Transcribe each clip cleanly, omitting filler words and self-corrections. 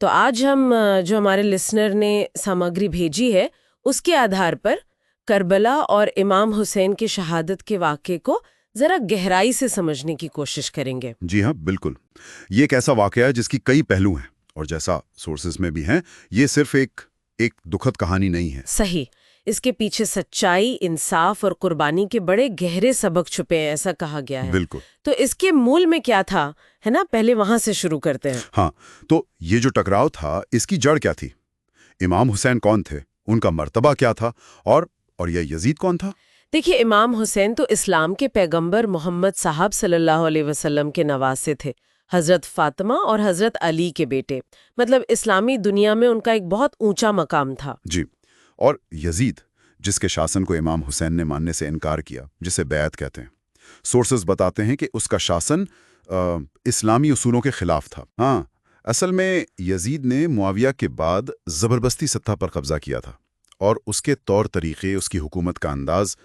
تو آج ہم جو ہمارے لسنر نے سامگری بھیجی ہے اس کے آدھار پر کربلا اور امام حسین کی شہادت کے واقعے کو ذرا گہرائی سے سمجھنے کی کوشش کریں گے۔ جی ہاں، بالکل۔ یہ ایک ایسا واقعہ ہے جس کی کئی پہلو ہیں، اور جیسا سورسز میں بھی ہیں، یہ صرف ایک دکھد کہانی نہیں ہے۔ صحیح، اس کے پیچھے سچائی، انصاف اور قربانی کے بڑے گہرے سبق چھپے ہیں، ایسا کہا گیا ہے۔ بالکل۔ تو اس کے مول میں کیا تھا، ہے نا؟ پہلے وہاں سے شروع کرتے ہیں۔ ہاں، تو یہ جو ٹکراؤ تھا، اس کی جڑ کیا تھی؟ امام حسین کون تھے؟ ان کا مرتبہ کیا تھا؟ اور یہ یزید کون تھا؟ دیکھیے، امام حسین تو اسلام کے پیغمبر محمد صاحب صلی اللہ علیہ وسلم کے نواسے تھے، حضرت فاطمہ اور حضرت علی کے بیٹے۔ مطلب اسلامی دنیا میں ان کا ایک بہت اونچا مقام تھا۔ جی، اور یزید، جس کے شاسن کو امام حسین نے ماننے سے انکار کیا، جسے بیعت کہتے ہیں، سورسز بتاتے ہیں کہ اس کا شاسن اسلامی اصولوں کے خلاف تھا۔ ہاں، اصل میں یزید نے معاویہ کے بعد زبردستی سطح پر قبضہ کیا تھا، اور اس کے طور طریقے، اس کی حکومت کا انداز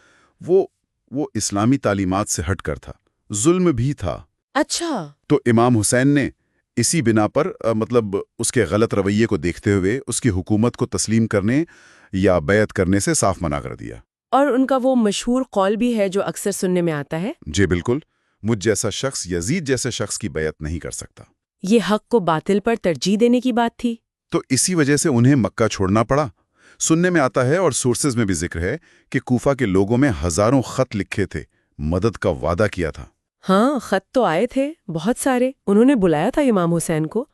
وہ اسلامی تعلیمات سے ہٹ کر تھا، ظلم بھی تھا۔ اچھا۔ تو امام حسین نے اسی بنا پر مطلب اس کے غلط رویے کو دیکھتے ہوئے اس کی حکومت کو تسلیم کرنے یا بیعت کرنے سے صاف منع کر دیا۔ اور ان کا وہ مشہور قول بھی ہے جو اکثر سننے میں آتا ہے، جی بالکل، مجھ جیسا شخص یزید جیسے شخص کی بیعت نہیں کر سکتا۔ یہ حق کو باطل پر ترجیح دینے کی بات تھی۔ تو اسی وجہ سے انہیں مکہ چھوڑنا پڑا۔ سننے میں آتا ہے اور سورسز میں بھی ذکر ہے کہ کوفہ کے لوگوں میں ہزاروں خط لکھے تھے، مدد کا وعدہ کیا تھا۔ ہاں، خط تو آئے تھے بہت سارے، انہوں نے بلایا تھا امام حسین کو،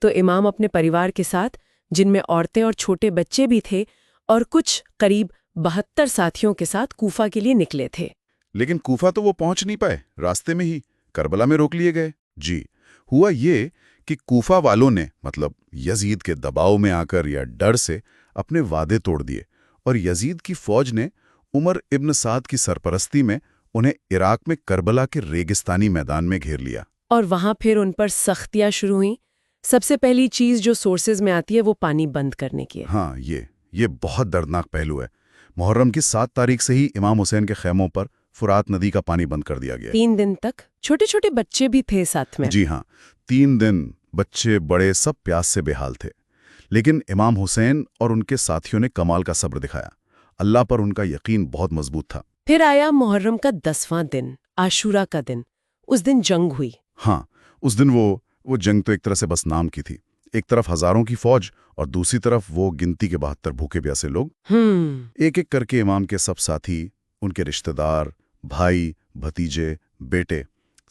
تو امام اپنے پریوار کے ساتھ، جن میں عورتیں اور چھوٹے بچے بھی تھے، اور کچھ قریب 72 ساتھیوں کے ساتھ کوفہ کے لیے نکلے تھے۔ لیکن کوفہ تو وہ پہنچ نہیں پائے، راستے میں ہی کربلا میں روک لیے گئے۔ جی، ہوا یہ کہ کوفہ والوں نے مطلب یزید کے دباؤ میں آ کر یا ڈر سے اپنے وعدے توڑ دیے، اور یزید کی فوج نے عمر ابن سعد کی سرپرستی میں انہیں عراق میں کربلا کے ریگستانی میدان میں گھیر لیا۔ اور وہاں پھر ان پر سختیاں شروع ہوئیں۔ سب سے پہلی چیز جو سورسز میں آتی ہے وہ پانی بند کرنے کی ہے۔ ہاں، یہ بہت دردناک پہلو ہے۔ محرم کی 7 تاریخ سے ہی امام حسین کے خیموں پر فرات ندی کا پانی بند کر دیا گیا۔ 3 دن تک چھوٹے چھوٹے بچے بھی تھے ساتھ میں۔ جی ہاں، 3 دن بچے بڑے سب پیاس سے بے حال تھے، لیکن امام حسین اور ان کے ساتھیوں نے کمال کا صبر دکھایا۔ اللہ پر ان کا یقین بہت مضبوط تھا۔ پھر آیا محرم کا 10واں دن، عاشورہ کا دن۔ اس دن جنگ ہوئی۔ ہاں، اس دن وہ جنگ تو ایک طرح سے بس نام کی تھی۔ ایک طرف ہزاروں کی فوج اور دوسری طرف وہ گنتی کے 72 بھوکے پیاسے لوگ۔ ایک ایک کر کے امام کے سب ساتھی، ان کے رشتہ دار، بھائی، بھتیجے، بیٹے،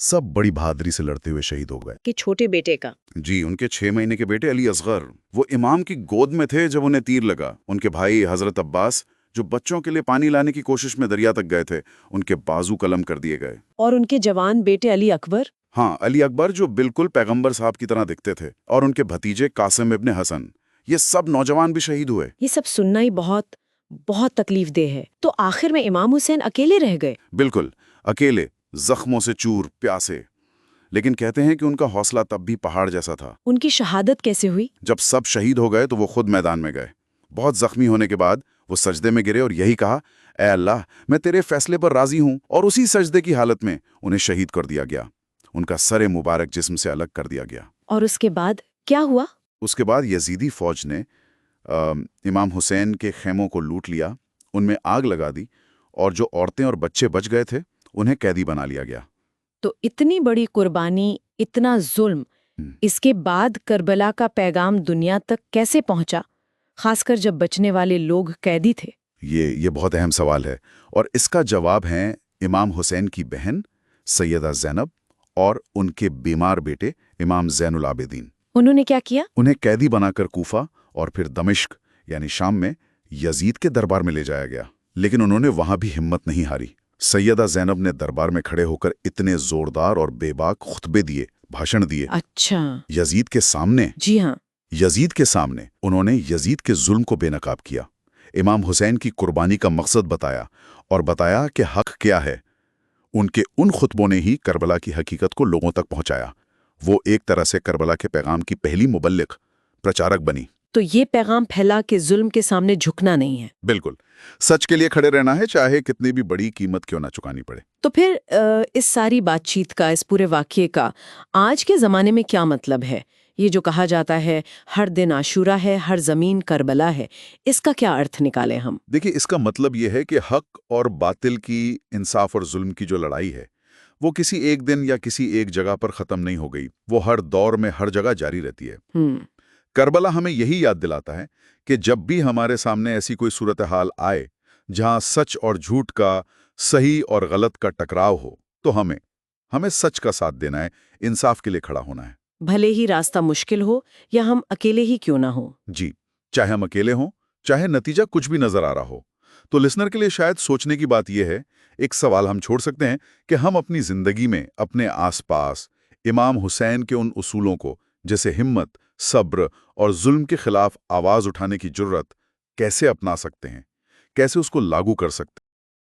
سب بڑی بہادری سے لڑتے ہوئے شہید ہو گئے۔ کہ چھوٹے بیٹے کا؟ جی، ان کے 6 مہینے کے بیٹے علی اصغر، وہ امام کی گود میں تھے جب انہیں تیر لگا۔ ان کے بھائی حضرت عباس، جو بچوں کے لیے پانی لانے کی کوشش میں دریا تک گئے تھے، ان کے بازو قلم کر دیے گئے۔ اور ان کے جوان بیٹے علی اکبر؟ ہاں، علی اکبر، جو بالکل پیغمبر صاحب کی طرح دکھتے تھے، اور ان کے بھتیجے قاسم ابن حسن، یہ سب نوجوان بھی شہید ہوئے۔ یہ سب سننا ہی بہت تکلیف دہ ہے۔ تو آخر میں امام حسین اکیلے رہ گئے؟ بالکل اکیلے، زخموں سے چور، پیاسے۔ لیکن کہتے ہیں کہ ان کا حوصلہ تب بھی پہاڑ جیسا تھا۔ ان کی شہادت کیسے ہوئی؟ جب سب شہید ہو گئے تو وہ خود میدان میں گئے۔ بہت زخمی ہونے کے بعد وہ سجدے میں گرے اور یہی کہا، اے اللہ، میں تیرے فیصلے پر راضی ہوں، اور اسی سجدے کی حالت میں انہیں شہید کر دیا گیا۔ ان کا سر مبارک جسم سے الگ کر دیا گیا۔ اور اس کے بعد کیا ہوا؟ اس کے بعد یزیدی فوج نے امام حسین کے خیموں کو لوٹ لیا، ان میں آگ لگا دی، اور جو عورتیں اور بچے بچ گئے تھے انہیں قیدی بنا لیا گیا۔ تو اتنی بڑی قربانی، اتنا ظلم، اس کے بعد کربلا کا پیغام دنیا تک کیسے پہنچا، خاص کر جب بچنے والے لوگ قیدی تھے؟ یہ بہت اہم سوال ہے، اور اس کا جواب ہے امام حسین کی بہن سیدہ زینب اور ان کے بیمار بیٹے امام زین العابدین۔ انہوں نے کیا کیا؟ انہیں قیدی بنا کر کوفہ اور پھر دمشق یعنی شام میں یزید کے دربار میں لے جایا گیا، لیکن انہوں نے وہاں بھی ہمت نہیں ہاری۔ سیدہ زینب نے دربار میں کھڑے ہو کر اتنے زوردار اور بے باک خطبے دیے، بھاشن دیے۔ اچھا۔ یزید کے سامنے؟ جی ہاں۔ یزید کے سامنے انہوں نے یزید کے ظلم کو بے نقاب کیا، امام حسین کی قربانی کا مقصد بتایا، اور بتایا کہ حق کیا ہے۔ ان کے ان خطبوں نے ہی کربلا کی حقیقت کو لوگوں تک پہنچایا۔ وہ ایک طرح سے کربلا کے پیغام کی پہلی مبلغ، پرچارک بنی۔ تو یہ پیغام پھیلا کہ ظلم کے سامنے جھکنا نہیں ہے۔ بالکل، سچ کے لیے کھڑے رہنا ہے، چاہے کتنی بھی بڑی قیمت کیوں نہ چکانی پڑے۔ تو پھر اس ساری بات چیت کا، اس پورے واقعے کا آج کے زمانے میں کیا مطلب ہے؟ یہ جو کہا جاتا ہے ہر دن عاشورہ ہے، ہر زمین کربلا ہے، اس کا کیا ارتھ نکالیں ہم؟ دیکھیے، اس کا مطلب یہ ہے کہ حق اور باطل کی، انصاف اور ظلم کی جو لڑائی ہے، وہ کسی ایک دن یا کسی ایک جگہ پر ختم نہیں ہو گئی، وہ ہر دور میں ہر جگہ جاری رہتی ہے۔ کربلا ہمیں یہی یاد دلاتا ہے کہ جب بھی ہمارے سامنے ایسی کوئی صورتحال آئے جہاں سچ اور جھوٹ کا، صحیح اور غلط کا ٹکراؤ ہو، تو ہمیں سچ کا ساتھ دینا ہے، انصاف کے لیے کھڑا ہونا ہے۔ بھلے ہی راستہ مشکل ہو یا ہم اکیلے ہی کیوں نہ ہوں۔ جی، چاہے ہم اکیلے ہوں، چاہے نتیجہ کچھ بھی نظر آ رہا ہو۔ تو لسنر کے لیے شاید سوچنے کی بات یہ ہے، ایک سوال ہم چھوڑ سکتے ہیں کہ ہم اپنی زندگی میں، اپنے آس پاس امام حسین کے ان اصولوں کو، جیسے ہمت، صبر اور ظلم کے خلاف آواز اٹھانے کی جرت، کیسے اپنا سکتے ہیں، کیسے اس کو لاگو کر سکتے ہیں۔